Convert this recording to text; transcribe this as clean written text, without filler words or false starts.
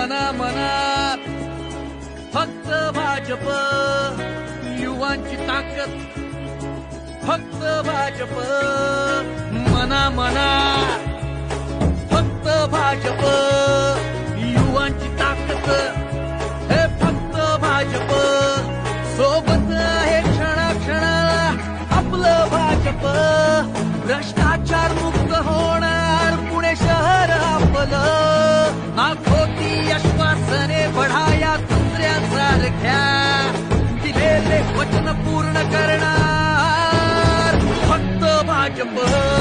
मना मनात फक्त भाजप, युवांची ताकद फक्त भाजप, मना मनात फक्त भाजप, युवांची ताकद हे फक्त भाजप, सोबत आहे क्षणाक्षणाला आपलं भाजप, भ्रष्टाचार मुक्त होणार पुणे शहर आपलं, आखोती आश्वासने बढाया दुसऱ्यांसारख्या, दिलेले वचन पूर्ण करणार फक्त भाजप.